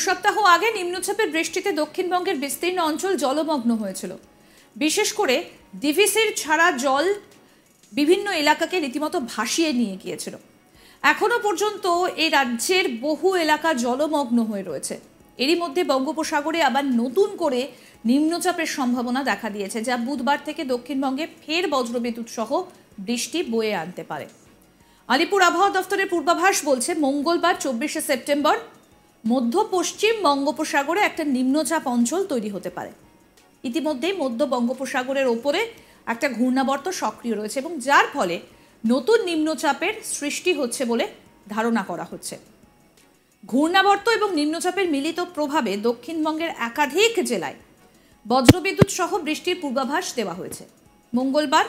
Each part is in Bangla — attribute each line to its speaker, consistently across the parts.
Speaker 1: সপ্তাহ আগে নিম্নচাপের বৃষ্টিতে দক্ষিণবঙ্গের বিস্তীর্ণ অঞ্চল জলমগ্ন হয়েছিল। বিশেষ করে ডিভিসির ছাড়া জল বিভিন্ন এলাকাকে রীতিমতো ভাসিয়ে নিয়ে গিয়েছিল। এখনো পর্যন্ত এই রাজ্যের বহু এলাকা জলমগ্ন হয়ে রয়েছে। এরই মধ্যে বঙ্গোপসাগরে আবার নতুন করে নিম্নচাপের সম্ভাবনা দেখা দিয়েছে, যা বুধবার থেকে দক্ষিণবঙ্গে ফের বজ্রবিদ্যুৎ সহ বৃষ্টি বয়ে আনতে পারে। আলিপুর আবহাওয়া দফতরের পূর্বাভাস বলছে, মঙ্গলবার 24শে সেপ্টেম্বর মধ্য পশ্চিম বঙ্গোপসাগরে একটা নিম্নচাপ অঞ্চল তৈরি হতে পারে। ইতিমধ্যেই মধ্য বঙ্গোপসাগরের ওপরে একটা ঘূর্ণাবর্ত সক্রিয় রয়েছে এবং যার ফলে নতুন নিম্নচাপের সৃষ্টি হচ্ছে বলে ধারণা করা হচ্ছে। ঘূর্ণাবর্ত এবং নিম্নচাপের মিলিত প্রভাবে দক্ষিণবঙ্গের একাধিক জেলায় বজ্রবিদ্যুৎ সহ বৃষ্টির পূর্বাভাস দেওয়া হয়েছে। মঙ্গলবার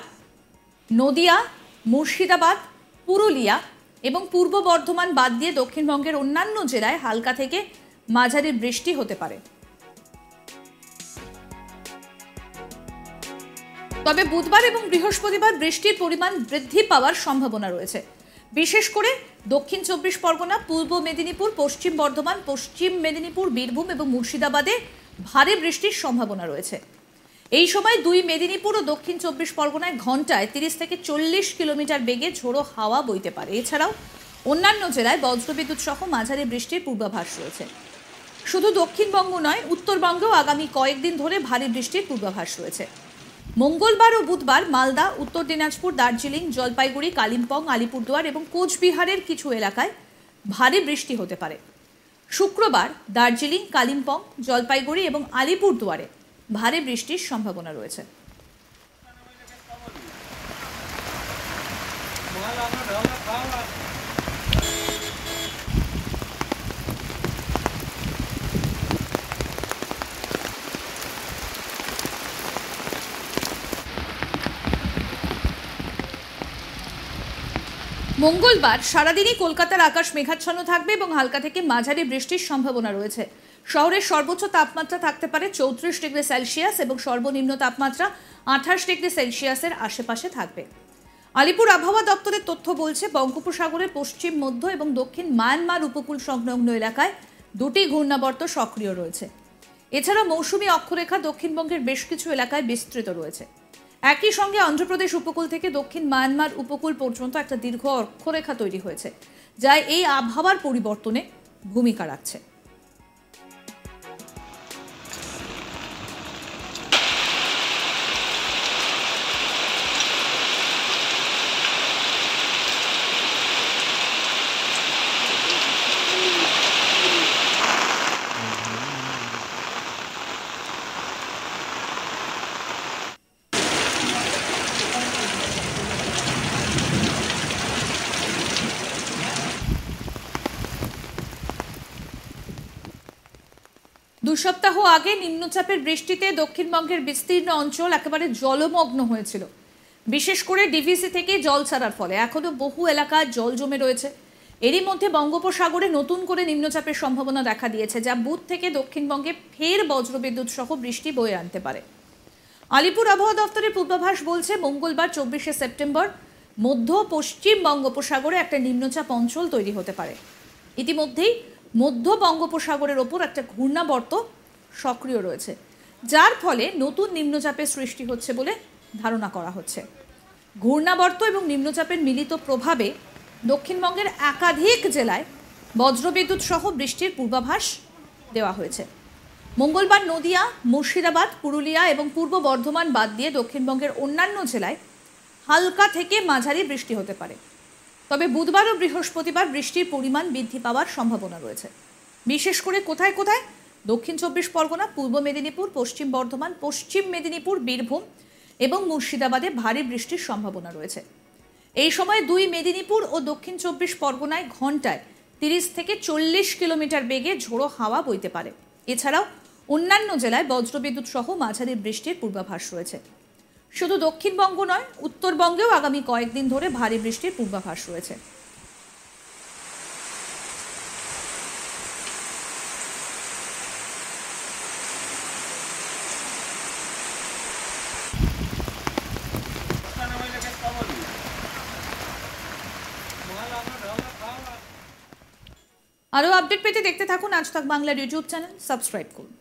Speaker 1: নদিয়া, মুর্শিদাবাদ, পুরুলিয়া এবং পূর্ব বর্ধমান বাদ দিয়ে দক্ষিণবঙ্গের অন্যান্য জেলায় হালকা থেকে মাঝারি বৃষ্টি হতে পারে। তবে বুধবার এবং বৃহস্পতিবার বৃষ্টির পরিমাণ বৃদ্ধি পাওয়ার সম্ভাবনা রয়েছে। বিশেষ করে দক্ষিণ 24 পরগনা, পূর্ব মেদিনীপুর, পশ্চিম বর্ধমান, পশ্চিম মেদিনীপুর, বীরভূম এবং মুর্শিদাবাদে ভারী বৃষ্টির সম্ভাবনা রয়েছে। এই সময় দুই মেদিনীপুর ও দক্ষিণ 24 পরগনায় ঘন্টায় 30 থেকে 40 কিলোমিটার বেগে ঝোড়ো হাওয়া বইতে পারে। এছাড়াও অন্যান্য জেলায় বজ্রবিদ্যুৎ সহ মাঝারি বৃষ্টির পূর্বাভাস রয়েছে। শুধু দক্ষিণবঙ্গ নয়, উত্তরবঙ্গেও আগামী কয়েকদিন ধরে ভারী বৃষ্টির পূর্বাভাস রয়েছে। মঙ্গলবার ও বুধবার মালদা, উত্তর দিনাজপুর, দার্জিলিং, জলপাইগুড়ি, কালিম্পং, আলিপুরদুয়ার এবং কোচবিহারের কিছু এলাকায় ভারী বৃষ্টি হতে পারে। শুক্রবার দার্জিলিং, কালিম্পং, জলপাইগুড়ি এবং আলিপুরদুয়ারে ভারী বৃষ্টির সম্ভাবনা রয়েছে। মঙ্গলবার সারাদিনই কলকাতার আকাশ মেঘাচ্ছন্ন থাকবে এবং হালকা থেকে মাঝারি বৃষ্টির সম্ভাবনা রয়েছে। শহরের সর্বোচ্চ তাপমাত্রা থাকতে পারে 34 ডিগ্রি সেলসিয়াস এবং সর্বনিম্ন তাপমাত্রা 28 ডিগ্রি সেলসিয়াসের আশেপাশে থাকবে। আলিপুর আবহাওয়া দপ্তরের তথ্য বলছে, বঙ্গোপসাগরের পশ্চিম, মধ্য এবং দক্ষিণ মায়ানমার উপকূল সংলগ্ন এলাকায় দুটি ঘূর্ণাবর্ত সক্রিয় রয়েছে। এছাড়া মৌসুমী অক্ষরেখা দক্ষিণবঙ্গের বেশ কিছু এলাকায় বিস্তৃত রয়েছে। একই সঙ্গে অন্ধ্রপ্রদেশ উপকূল থেকে দক্ষিণ মায়ানমার উপকূল পর্যন্ত একটা দীর্ঘ অক্ষরেখা তৈরি হয়েছে, যা এই আবহাওয়ার পরিবর্তনে ভূমিকা রাখছে। সপ্তাহ আগে নিম্নচাপের বৃষ্টিতে দক্ষিণবঙ্গের বিস্তীর্ণ অঞ্চল একেবারে জলমগ্ন হয়েছিল। বিশেষ করে ডিভিসি থেকে জল ছাড়ার ফলে এখনো বহু এলাকায় জল জমে রয়েছে। এরই মধ্যে বঙ্গোপসাগরে নতুন করে নিম্নচাপের সম্ভাবনা দেখা দিয়েছে, যা বুধ থেকে দক্ষিণবঙ্গে ফের বজ্রবিদ্যুৎ সহ বৃষ্টি বয়ে আনতে পারে। আলিপুর আবহাওয়া দফতরের পূর্বাভাস বলছে, মঙ্গলবার 24শে সেপ্টেম্বর মধ্য পশ্চিম বঙ্গোপসাগরে একটা নিম্নচাপ অঞ্চল তৈরি হতে পারে। ইতিমধ্যেই মধ্য বঙ্গোপসাগরের ওপর একটা ঘূর্ণাবর্ত সক্রিয় রয়েছে, যার ফলে নতুন নিম্নচাপের সৃষ্টি হচ্ছে বলে ধারণা করা হচ্ছে। ঘূর্ণাবর্ত এবং নিম্নচাপের মিলিত প্রভাবে দক্ষিণবঙ্গের একাধিক জেলায় বজ্রবিদ্যুৎ সহ বৃষ্টির পূর্বাভাস দেওয়া হয়েছে। মঙ্গলবার নদিয়া, মুর্শিদাবাদ, পুরুলিয়া এবং পূর্ব বর্ধমান বাদ দিয়ে দক্ষিণবঙ্গের অন্যান্য জেলায় হালকা থেকে মাঝারি বৃষ্টি হতে পারে। তবে বুধবার ও বৃহস্পতিবার বৃষ্টির পরিমাণ বৃদ্ধি পাওয়ার সম্ভাবনা রয়েছে। বিশেষ করে কোথায় কোথায় দক্ষিণ 24 পরগনা, পূর্ব মেদিনীপুর, পশ্চিম বর্ধমান, পশ্চিম মেদিনীপুর, বীরভূম এবং মুর্শিদাবাদে ভারী বৃষ্টির সম্ভাবনা রয়েছে। এই সময় দুই মেদিনীপুর ও দক্ষিণ 24 পরগনায় ঘন্টায় 30 থেকে 40 কিলোমিটার বেগে ঝোড়ো হাওয়া বইতে পারে। এছাড়াও অন্যান্য জেলায় বজ্রবিদ্যুৎ সহ মাঝারি বৃষ্টির পূর্বাভাস রয়েছে। শুধু দক্ষিণবঙ্গ নয়, উত্তরবঙ্গেও আগামী কয়েকদিন ধরে ভারী বৃষ্টির পূর্বাভাস রয়েছে। আরও আপডেট আপডেট পেতে দেখতে থাকুন আজ তাক বাংলার ইউটিউব চ্যানেল, সাবস্ক্রাইব করুন।